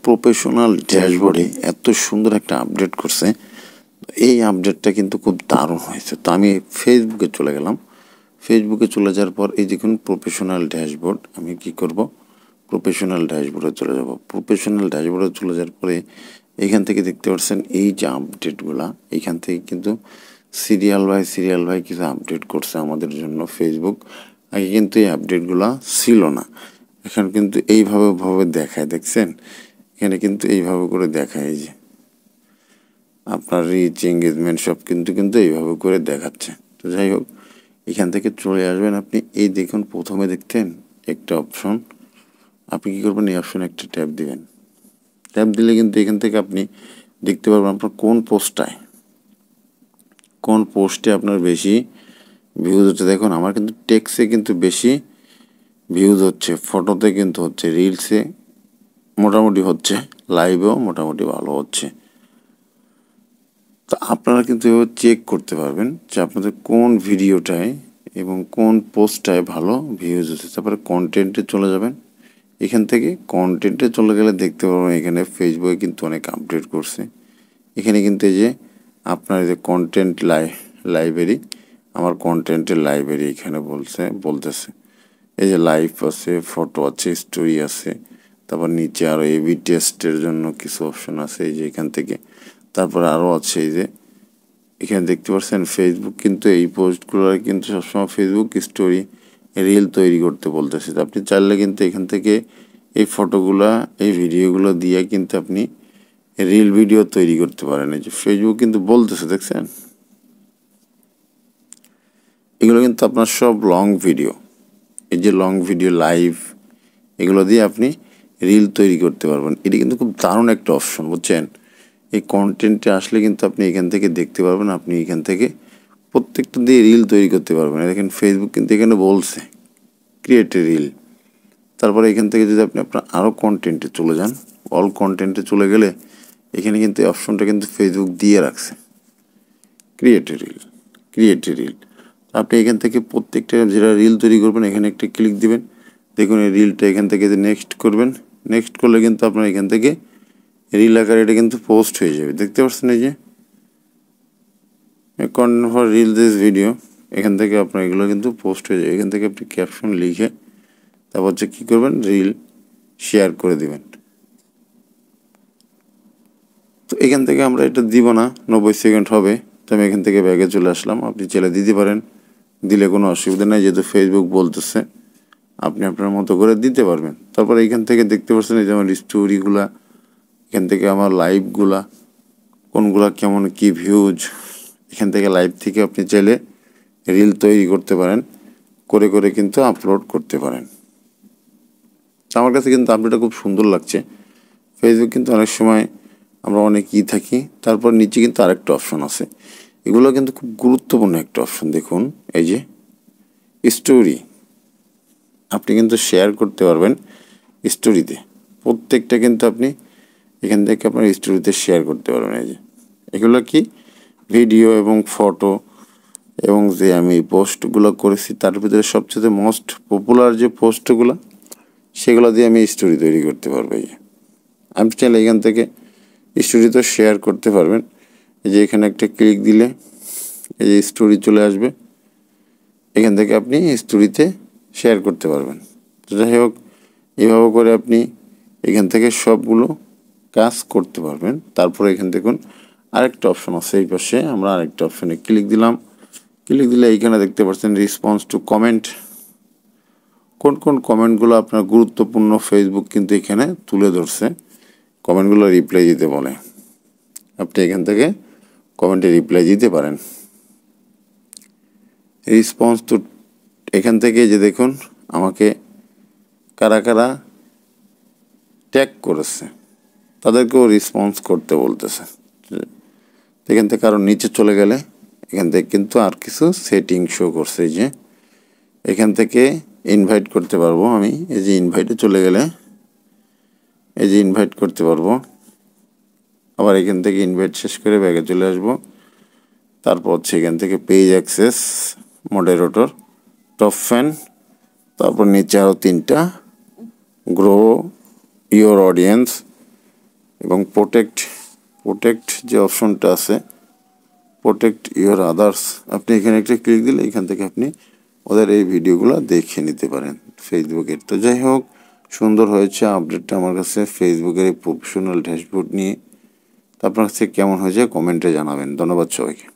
Professional ড্যাশবোর্ডে এত সুন্দর একটা আপডেট করছে। এই আপডেটটা কিন্তু খুব দারুণ হয়েছে। তো আমি ফেসবুকে চলে গেলাম। ফেসবুকে চলে যাওয়ার পর এই দেখুন প্রফেশনাল ড্যাশবোর্ড, আমি কি করব, প্রফেশনাল ড্যাশবোর্ডে চলে যাব। প্রফেশনাল ড্যাশবোর্ডে চলে যাওয়ার পরে এইখান থেকে দেখতে পাচ্ছেন এই যে আপডেটগুলা, এইখান থেকে কিন্তু সিরিয়াল বাই কিছু আপডেট করছে আমাদের জন্য ফেসবুক। আগে কিন্তু এই আপডেটগুলা ছিল না। এখন কিন্তু এইভাবে দেখায়, দেখছেন এখানে কিন্তু এইভাবে করে দেখায়, এই যে আপনার রিচ এঙ্গেজমেন্ট সব কিন্তু এইভাবে করে দেখাচ্ছে। তো যাই হোক, এখান থেকে চলে আসবেন আপনি। এই দেখুন প্রথমে দেখতেন একটা অপশন, আপনি কী করবেন, এই অপশনে একটা ট্যাপ দিবেন। ট্যাপ দিলে কিন্তু এখান থেকে আপনি দেখতে পারবেন আপনার কোন পোস্টে আপনার বেশি ভিউজ হচ্ছে। দেখুন আমার কিন্তু টেক্সে কিন্তু বেশি ভিউজ হচ্ছে, ফটোতে কিন্তু হচ্ছে, রিলসে মোটামুটি হচ্ছে, লাইভেও মোটামুটি ভালো হচ্ছে। তো আপনারা কিন্তু এভাবে চেক করতে পারবেন যে আপনাদের কোন ভিডিওটায় এবং কোন পোস্টটায় ভালো ভিউজ হচ্ছে। তারপরে কন্টেন্টে চলে যাবেন। এখান থেকে কন্টেন্টে চলে গেলে দেখতে পারবেন এখানে ফেসবুকে কিন্তু অনেক আপডেট করছে। এখানে কিন্তু এই যে আপনার যে কন্টেন্ট লাইব্রেরি, আমার কন্টেন্টের লাইব্রেরি এখানে বলতেছে এই যে লাইভ আছে, ফটো আছে, স্টোরি আছে, তারপর নিচে আরও এবি টেস্টের জন্য কিছু অপশন আছে এই যে এখান থেকে। তারপরে আরও আছে এই যে এখানে দেখতে পাচ্ছেন ফেসবুক কিন্তু এই পোস্টগুলোর কিন্তু সবসময় ফেসবুক স্টোরি রিল তৈরি করতে বলতেছে। আপনি চাইলে কিন্তু এখান থেকে এই ফটোগুলা এই ভিডিওগুলো দিয়ে কিন্তু আপনি রিল ভিডিও তৈরি করতে পারেন। এই যে ফেসবুক কিন্তু বলতেছে, দেখছেন এগুলো কিন্তু আপনার সব লং ভিডিও, এই যে লং ভিডিও লাইভ, এগুলো দিয়ে আপনি রিল তৈরি করতে পারবেন। এটি কিন্তু খুব দারুণ একটা অপশন, বুঝছেন। এই কন্টেন্টে আসলে কিন্তু আপনি এখান থেকে দেখতে পারবেন, আপনি এখান থেকে প্রত্যেকটা দিয়ে রিল তৈরি করতে পারবেন। দেখেন ফেসবুক কিন্তু এখানে বলছে ক্রিয়েট এ রিল। তারপরে এখান থেকে যদি আপনি আপনার আরও কন্টেন্টে চলে যান, অল কন্টেন্টে চলে গেলে এখানে কিন্তু এই অপশনটা কিন্তু ফেসবুক দিয়ে রাখছে ক্রিয়েট এ রিল। আপনি এখান থেকে প্রত্যেকটা যেটা রিল তৈরি করবেন এখানে একটা ক্লিক দিবেন। দেখুন এই রিলটা এখান থেকে নেক্সট করবেন। নেক্সট করলে কিন্তু আপনার এখান থেকে রিল আকারে এটা কিন্তু পোস্ট হয়ে যাবে। দেখতে পাচ্ছেন এই যে content for reel this video, এখান থেকে আপনার এগুলো কিন্তু পোস্ট হয়ে যাবে। এখান থেকে আপনি ক্যাপশন লিখে তারপর হচ্ছে কী করবেন, রিল শেয়ার করে দিবেন। তো এখান থেকে আমরা এটা দিব না, 90 সেকেন্ড হবে। তো আমি এখান থেকে ব্যাগে চলে আসলাম। আপনি চাইলে দিতে পারেন, দিলে কোনো অসুবিধা নেই, যেহেতু ফেসবুক বলতেছে আপনি আপনার মতো করে দিতে পারবেন। তারপর এখান থেকে দেখতে পাচ্ছেন এই যে আমার স্টোরিগুলা, এখান থেকে আমার লাইভগুলা কোনগুলা কেমন কি ভিউজ, এখান থেকে লাইভ থেকে আপনি চাইলে রিল তৈরি করতে পারেন, করে কিন্তু আপলোড করতে পারেন। আমার কাছে কিন্তু আপডেটটা খুব সুন্দর লাগছে। ফেসবুক কিন্তু অনেক সময় আমরা অনেকই থাকি। তারপর নিচে কিন্তু আরেকটা অপশন আছে, এগুলো কিন্তু খুব গুরুত্বপূর্ণ একটা অপশন। দেখুন এই যে স্টোরি, আপনি কিন্তু শেয়ার করতে পারবেন স্টোরিতে, প্রত্যেকটা কিন্তু আপনি এখান থেকে আপনার স্টোরিতে শেয়ার করতে পারবেন। এই যে এগুলো কি ভিডিও এবং ফটো এবং যে আমি পোস্টগুলো করেছি তার ভিতরে সবচেয়ে মোস্ট পপুলার যে পোস্টগুলো সেগুলো দিয়ে আমি স্টোরি তৈরি করতে পারবো। এই যে আপনি চাইলে এখান থেকে স্টোরি তো শেয়ার করতে পারবেন। এই যে এখানে একটা ক্লিক দিলে এই যে স্টোরি চলে আসবে, এখান থেকে আপনি স্টোরিতে শেয়ার করতে পারবেন। তো যাই হোক, এভাবে করে আপনি এখান থেকে সবগুলো কাজ করতে পারবেন। তারপরে এখান দেখুন আরেকটা অপশন আছে এই পাশে, আমরা আরেকটা অপশনে ক্লিক দিলাম। ক্লিক দিলে এইখানে দেখতে পাচ্ছেন রেসপন্স টু কমেন্ট, কোন কমেন্টগুলো আপনার গুরুত্বপূর্ণ ফেসবুক কিন্তু এখানে তুলে ধরছে, কমেন্টগুলো রিপ্লাই দিতে বলে। আপনি এখান থেকে কমেন্টে রিপ্লাই দিতে পারেন। রেসপন্স টু, এখান থেকে যে দেখুন আমাকে কারা ট্যাগ করেছে তাদেরকেও রেসপন্স করতে বলতেছে। এখান থেকে আরও নিচে চলে গেলে এখান থেকে কিন্তু আর কিছু সেটিং শো করছে। এই যে এখান থেকে ইনভাইট করতে পারবো আমি, এই যে ইনভাইটে চলে গেলে এই যে ইনভাইট করতে পারবো। আবার এখান থেকে ইনভাইট শেষ করে ব্যাগে চলে আসবো। তারপর হচ্ছে এখান থেকে page access, moderator, top fan, তারপর নিচে আরও 3টা গ্রো ইয়োর অডিয়েন্স, এবং প্রোটেক্ট যে অপশনটা আছে, প্রোটেক্ট ইওর আদার্স, আপনি এখানে একটা ক্লিক দিলে এখান থেকে আপনি ওদের এই ভিডিওগুলো দেখে নিতে পারেন ফেসবুকের। তো যাই হোক, সুন্দর হয়েছে আপডেটটা আমার কাছে ফেসবুকের এই প্রফেশনাল ড্যাশবোর্ড নিয়ে। তো আপনার কাছে কেমন হয়েছে কমেন্টে জানাবেন। ধন্যবাদ সবাইকে।